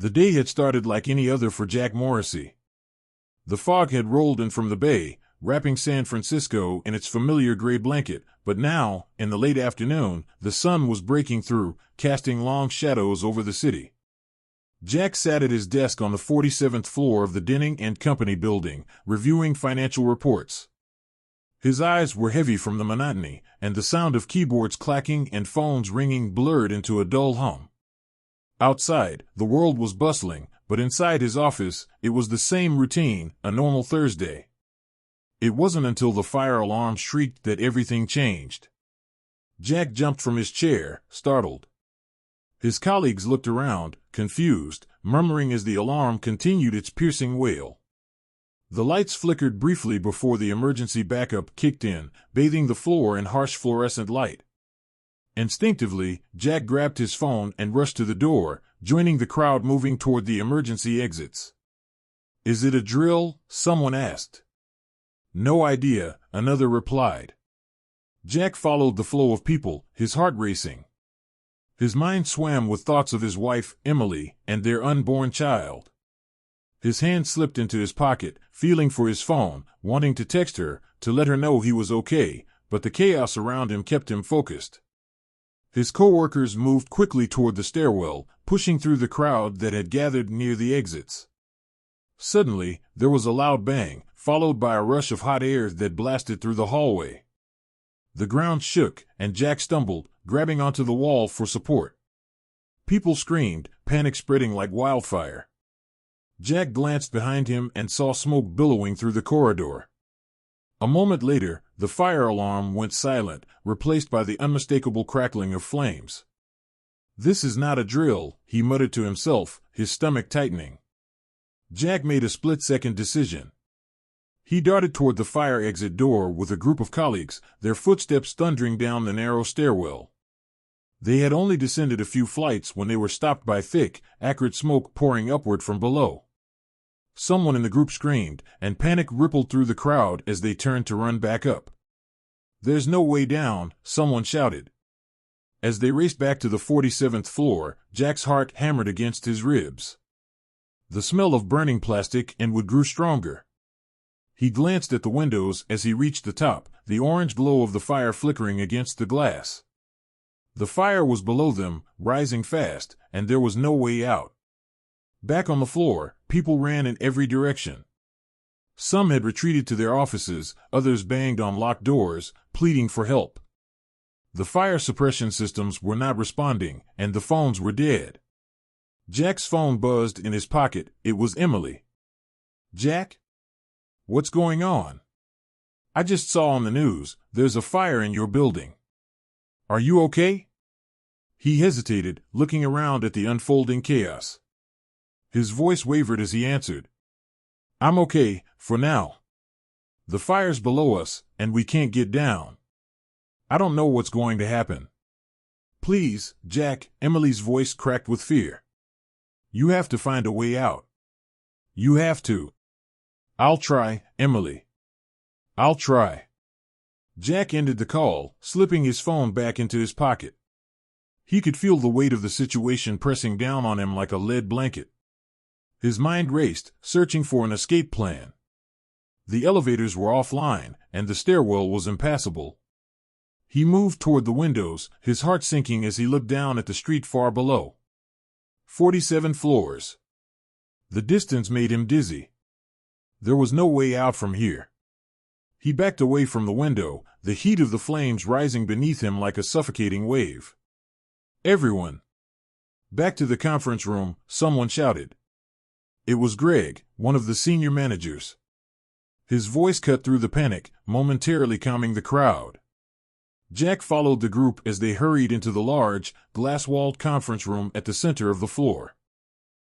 The day had started like any other for Jack Morrissey. The fog had rolled in from the bay, wrapping San Francisco in its familiar gray blanket, but now, in the late afternoon, the sun was breaking through, casting long shadows over the city. Jack sat at his desk on the 47th floor of the Denning and Company building, reviewing financial reports. His eyes were heavy from the monotony, and the sound of keyboards clacking and phones ringing blurred into a dull hum. Outside, the world was bustling, but inside his office, it was the same routine, a normal Thursday. It wasn't until the fire alarm shrieked that everything changed. Jack jumped from his chair, startled. His colleagues looked around, confused, murmuring as the alarm continued its piercing wail. The lights flickered briefly before the emergency backup kicked in, bathing the floor in harsh fluorescent light. Instinctively, Jack grabbed his phone and rushed to the door, joining the crowd moving toward the emergency exits. "Is it a drill?" someone asked. "No idea," another replied. Jack followed the flow of people, his heart racing. His mind swam with thoughts of his wife, Emily, and their unborn child. His hand slipped into his pocket, feeling for his phone, wanting to text her, to let her know he was okay, but the chaos around him kept him focused. His coworkers moved quickly toward the stairwell, pushing through the crowd that had gathered near the exits. Suddenly, there was a loud bang, followed by a rush of hot air that blasted through the hallway. The ground shook, and Jack stumbled, grabbing onto the wall for support. People screamed, panic spreading like wildfire. Jack glanced behind him and saw smoke billowing through the corridor. A moment later, the fire alarm went silent, replaced by the unmistakable crackling of flames. "This is not a drill," he muttered to himself, his stomach tightening. Jack made a split-second decision. He darted toward the fire exit door with a group of colleagues, their footsteps thundering down the narrow stairwell. They had only descended a few flights when they were stopped by thick, acrid smoke pouring upward from below. Someone in the group screamed, and panic rippled through the crowd as they turned to run back up. "There's no way down," someone shouted. As they raced back to the 47th floor, Jack's heart hammered against his ribs. The smell of burning plastic and wood grew stronger. He glanced at the windows as he reached the top, the orange glow of the fire flickering against the glass. The fire was below them, rising fast, and there was no way out. Back on the floor, people ran in every direction. Some had retreated to their offices, others banged on locked doors, pleading for help. The fire suppression systems were not responding, and the phones were dead. Jack's phone buzzed in his pocket. It was Emily. "Jack? What's going on? I just saw on the news, there's a fire in your building. Are you okay?" He hesitated, looking around at the unfolding chaos. His voice wavered as he answered. "I'm okay, for now. The fire's below us, and we can't get down. I don't know what's going to happen." "Please, Jack," Emily's voice cracked with fear. "You have to find a way out. You have to." "I'll try, Emily. I'll try." Jack ended the call, slipping his phone back into his pocket. He could feel the weight of the situation pressing down on him like a lead blanket. His mind raced, searching for an escape plan. The elevators were offline, and the stairwell was impassable. He moved toward the windows, his heart sinking as he looked down at the street far below. 47 floors. The distance made him dizzy. There was no way out from here. He backed away from the window, the heat of the flames rising beneath him like a suffocating wave. "Everyone! Back to the conference room," someone shouted. It was Greg, one of the senior managers. His voice cut through the panic, momentarily calming the crowd. Jack followed the group as they hurried into the large, glass-walled conference room at the center of the floor.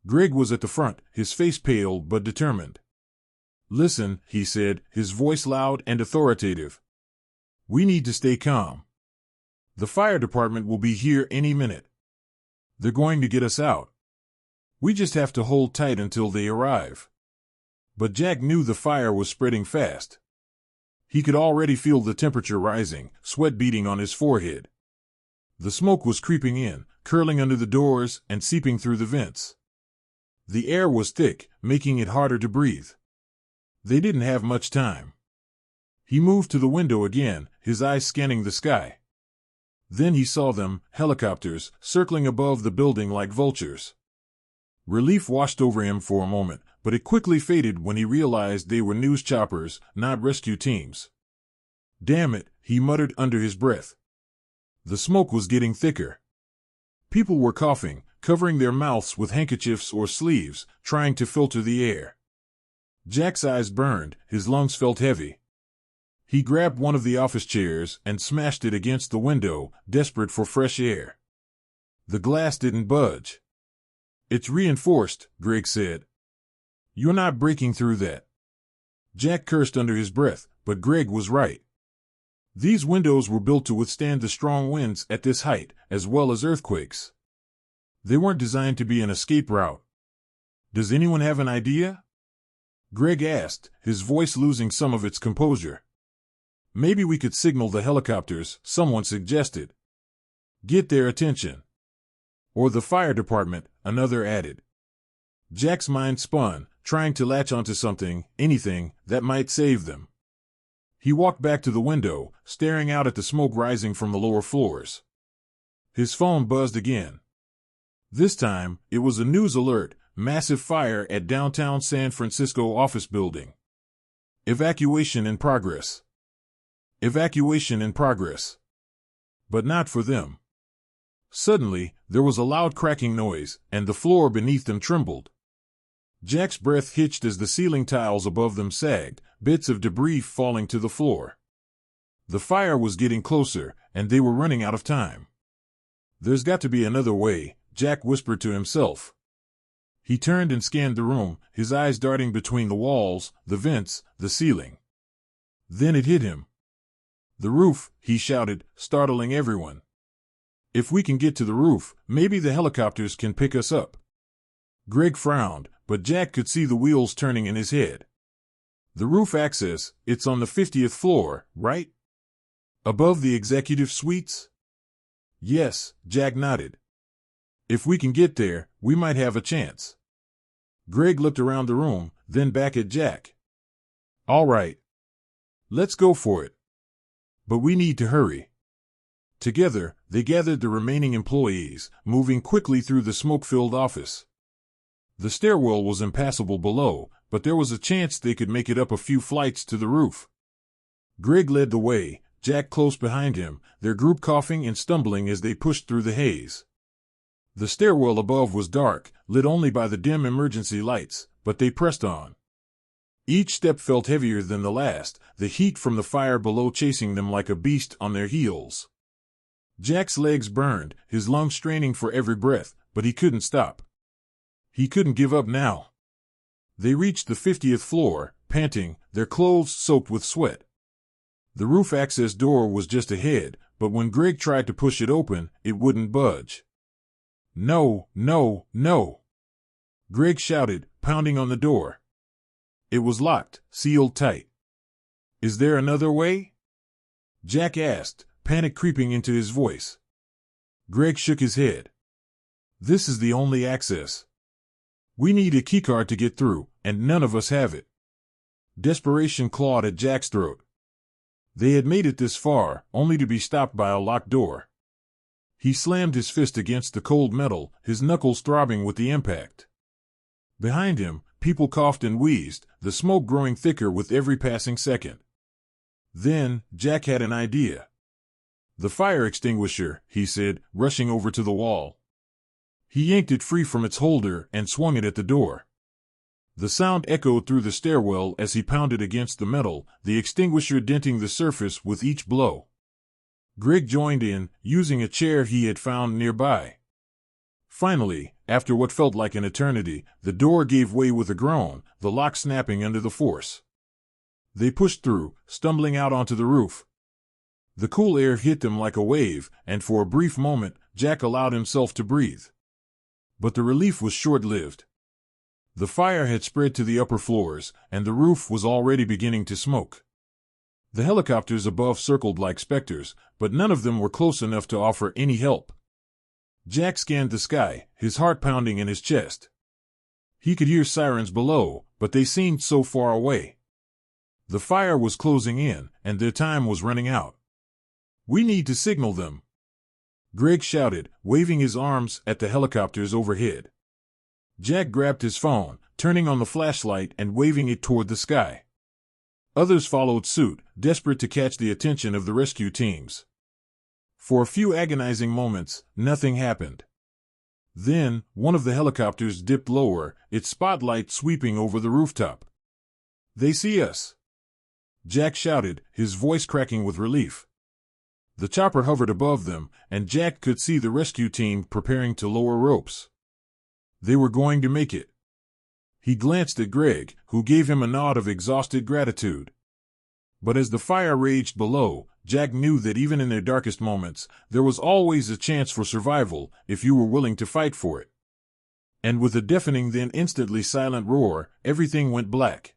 Greg was at the front, his face pale but determined. "Listen," he said, his voice loud and authoritative. "We need to stay calm. The fire department will be here any minute. They're going to get us out. We just have to hold tight until they arrive." But Jack knew the fire was spreading fast. He could already feel the temperature rising, sweat beading on his forehead. The smoke was creeping in, curling under the doors and seeping through the vents. The air was thick, making it harder to breathe. They didn't have much time. He moved to the window again, his eyes scanning the sky. Then he saw them, helicopters, circling above the building like vultures. Relief washed over him for a moment, but it quickly faded when he realized they were news choppers, not rescue teams. Damn it, he muttered under his breath. The smoke was getting thicker. People were coughing, covering their mouths with handkerchiefs or sleeves, trying to filter the air. Jack's eyes burned, his lungs felt heavy. He grabbed one of the office chairs and smashed it against the window, desperate for fresh air. The glass didn't budge. "It's reinforced," Greg said. "You're not breaking through that." Jack cursed under his breath, but Greg was right. These windows were built to withstand the strong winds at this height, as well as earthquakes. They weren't designed to be an escape route. "Does anyone have an idea?" Greg asked, his voice losing some of its composure. "Maybe we could signal the helicopters," someone suggested. "Get their attention." "Or the fire department," another added. Jack's mind spun, trying to latch onto something, anything, that might save them. He walked back to the window, staring out at the smoke rising from the lower floors. His phone buzzed again. This time, it was a news alert: massive fire at downtown San Francisco office building. Evacuation in progress. Evacuation in progress. But not for them. Suddenly, there was a loud cracking noise, and the floor beneath them trembled. Jack's breath hitched as the ceiling tiles above them sagged, bits of debris falling to the floor. The fire was getting closer, and they were running out of time. "There's got to be another way," Jack whispered to himself. He turned and scanned the room, his eyes darting between the walls, the vents, the ceiling. Then it hit him. "The roof," he shouted, startling everyone. "If we can get to the roof, maybe the helicopters can pick us up." Greg frowned, but Jack could see the wheels turning in his head. "The roof access, it's on the 50th floor, right? Above the executive suites?" "Yes," Jack nodded. "If we can get there, we might have a chance." Greg looked around the room, then back at Jack. "All right. Let's go for it. But we need to hurry." Together, they gathered the remaining employees, moving quickly through the smoke-filled office. The stairwell was impassable below, but there was a chance they could make it up a few flights to the roof. Greg led the way, Jack close behind him, their group coughing and stumbling as they pushed through the haze. The stairwell above was dark, lit only by the dim emergency lights, but they pressed on. Each step felt heavier than the last, the heat from the fire below chasing them like a beast on their heels. Jack's legs burned, his lungs straining for every breath, but he couldn't stop. He couldn't give up now. They reached the 50th floor, panting, their clothes soaked with sweat. The roof access door was just ahead, but when Greg tried to push it open, it wouldn't budge. "No, no, no!" Greg shouted, pounding on the door. It was locked, sealed tight. "Is there another way?" Jack asked, panic creeping into his voice. Greg shook his head. "This is the only access. We need a keycard to get through, and none of us have it." Desperation clawed at Jack's throat. They had made it this far, only to be stopped by a locked door. He slammed his fist against the cold metal, his knuckles throbbing with the impact. Behind him, people coughed and wheezed, the smoke growing thicker with every passing second. Then, Jack had an idea. "The fire extinguisher," he said, rushing over to the wall. He yanked it free from its holder and swung it at the door. The sound echoed through the stairwell as he pounded against the metal, the extinguisher denting the surface with each blow. Greg joined in, using a chair he had found nearby. Finally, after what felt like an eternity, the door gave way with a groan, the lock snapping under the force. They pushed through, stumbling out onto the roof. The cool air hit them like a wave, and for a brief moment, Jack allowed himself to breathe. But the relief was short-lived. The fire had spread to the upper floors, and the roof was already beginning to smoke. The helicopters above circled like specters, but none of them were close enough to offer any help. Jack scanned the sky, his heart pounding in his chest. He could hear sirens below, but they seemed so far away. The fire was closing in, and their time was running out. "We need to signal them," Greg shouted, waving his arms at the helicopters overhead. Jack grabbed his phone, turning on the flashlight and waving it toward the sky. Others followed suit, desperate to catch the attention of the rescue teams. For a few agonizing moments, nothing happened. Then, one of the helicopters dipped lower, its spotlight sweeping over the rooftop. "They see us!" Jack shouted, his voice cracking with relief. The chopper hovered above them, and Jack could see the rescue team preparing to lower ropes. They were going to make it. He glanced at Greg, who gave him a nod of exhausted gratitude. But as the fire raged below, Jack knew that even in their darkest moments, there was always a chance for survival if you were willing to fight for it. And with a deafening then instantly silent roar, everything went black.